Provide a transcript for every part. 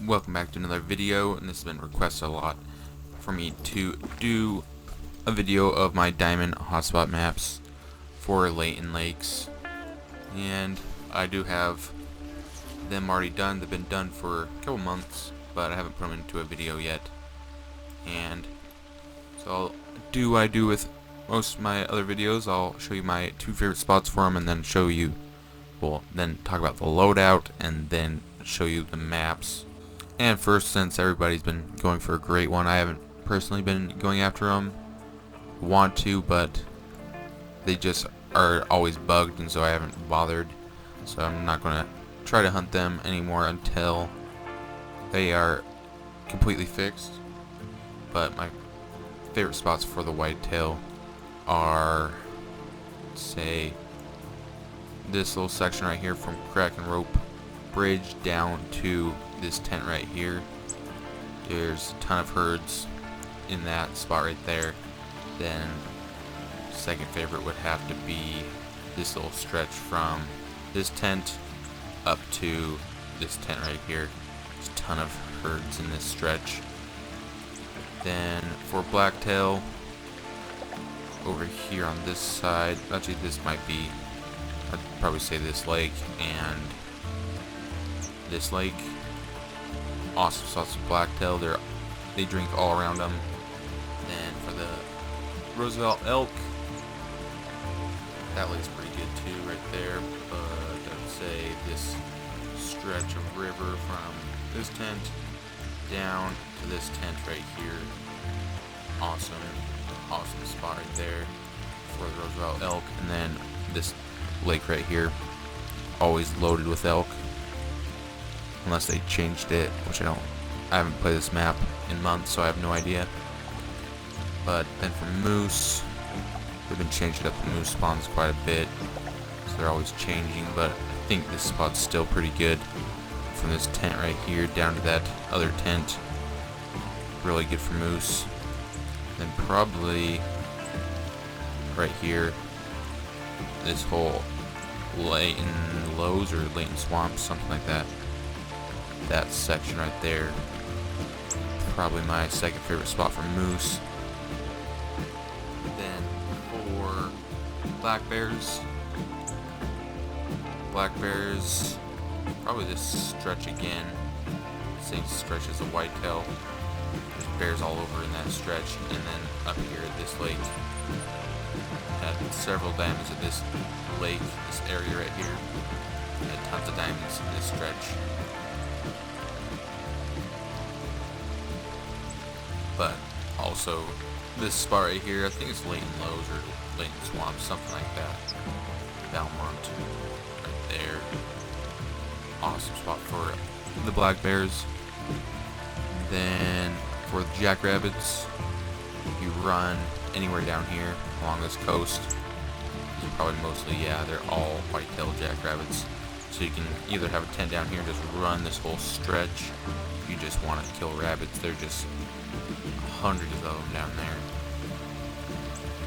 Welcome back to another video, and this has been requested a lot for me to do a video of my diamond hotspot maps for Layton Lakes, and I do have them already done. They've been done for a couple months, but I haven't put them into a video yet. And so I'll do what I do with most of my other videos. I'll show you my two favorite spots for them, and then show you, well, then talk about the loadout, and then show you the maps. And first, since everybody's been going for a great one, I haven't personally been going after them. Want to, but they just are always bugged, and so I haven't bothered. So I'm not going to try to hunt them anymore until they are completely fixed. But my favorite spots for the whitetail are, say, this little section right here from Crack and Rope Bridge down to this tent right here. There's a ton of herds in that spot right there. Then second favorite would have to be this little stretch from this tent up to this tent right here. There's a ton of herds in this stretch. Then for blacktail, over here on this side, actually this might be, I'd probably say this lake and this lake. Awesome spots of blacktail. They drink all around them. Then for the Roosevelt elk, that lake's pretty good too right there. But I'd say this stretch of river from this tent down to this tent right here, awesome spot right there for the Roosevelt elk. And then this lake right here, always loaded with elk, unless they changed it, which I haven't played this map in months, so I have no idea. But then for moose, they've been changing up the moose spawns quite a bit, so they're always changing, but I think this spot's still pretty good. From this tent right here down to that other tent, really good for moose. Then probably right here, this whole Layton Lows or Layton Swamps, something like that. That section right there, probably my second favorite spot for moose. Then for black bears, probably this stretch again, same stretch as the whitetail. There's bears all over in that stretch, and then up here at this lake, had several diamonds at this lake, this area right here. Had tons of diamonds in this stretch. But also this spot right here, I think it's Layton Lows or Layton Swamps, something like that. Belmont right there. Awesome spot for the black bears. Then for the jackrabbits, if you run anywhere down here along this coast, these are probably mostly, yeah, they're all white-tailed jackrabbits. So you can either have a tent down here and just run this whole stretch. If you just want to kill rabbits, they're just hundreds of them down there.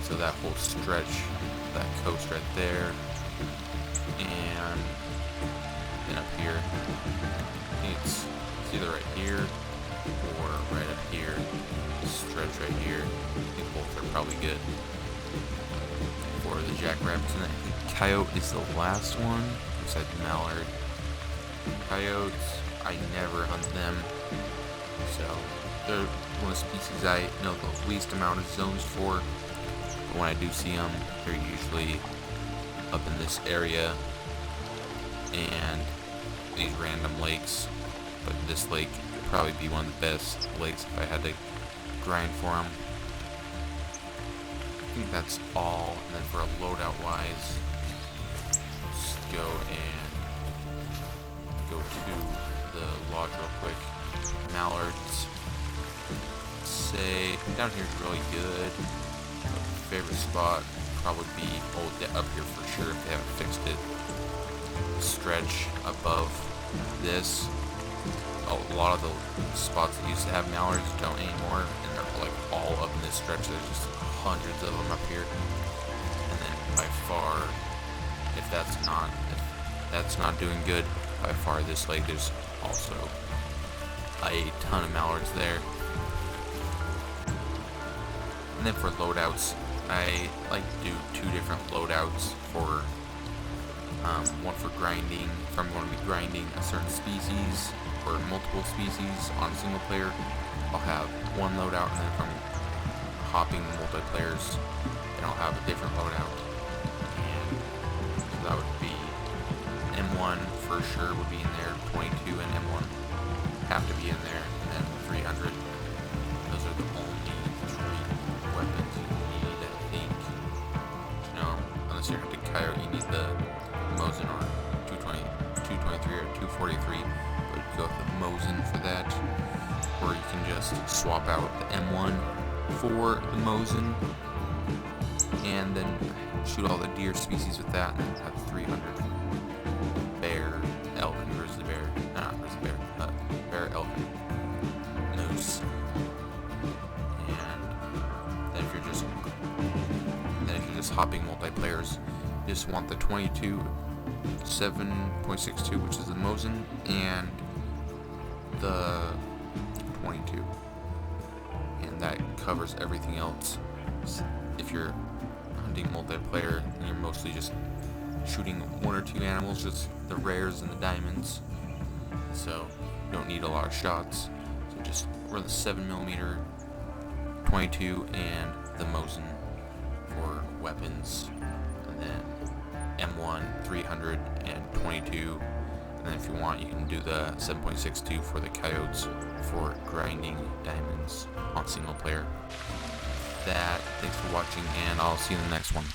So that whole stretch, that coast right there, and then up here, I think it's either right here or right up here. This stretch right here, I think both are probably good for the jackrabbits. And I think coyote is the last one, besides mallard. Coyotes, I never hunt them, so they're one of the species I know the least amount of zones for. But when I do see them, they're usually up in this area and these random lakes. But this lake would probably be one of the best lakes if I had to grind for them. I think that's all. And then for a loadout wise, let's go to the lodge real quick. Mallards, say down here is really good. Favorite spot probably be up here for sure if they haven't fixed it. Stretch above this. A lot of the spots that used to have mallards don't anymore, and they're like all up in this stretch. There's just hundreds of them up here. And then by far, if that's not doing good, by far this lake is also a ton of mallards there. And then for loadouts, I like to do 2 different loadouts for one for grinding. If I'm going to be grinding a certain species or multiple species on a single player, I'll have one loadout, and then if I'm hopping multiplayers, then I'll have a different loadout. And so that would be M1 for sure would be in there, 22 and M1 have to be in there, and then 300. Those are the only 3 weapons you need, I think. No, unless you're hunting coyote, you need the Mosin or 220, 223 or 243, but you go with the Mosin for that, or you can just swap out the M1 for the Mosin, and then shoot all the deer species with that, and then have 300 bear, elk, and grizzly bear, not grizzly bear, bear, elk, moose, and then if you're just hopping multiplayers, you just want the 22 7.62, which is the Mosin, and the 22, and that covers everything else. If you're hunting multiplayer and you're mostly just shooting 1 or 2 animals, just the rares and the diamonds, so you don't need a lot of shots, so just run the 7mm 22 and the Mosin for weapons, and then M1, 300, and 22, and then if you want, you can do the 7.62 for the coyotes for grinding diamonds on single player. Thanks for watching, and I'll see you in the next one.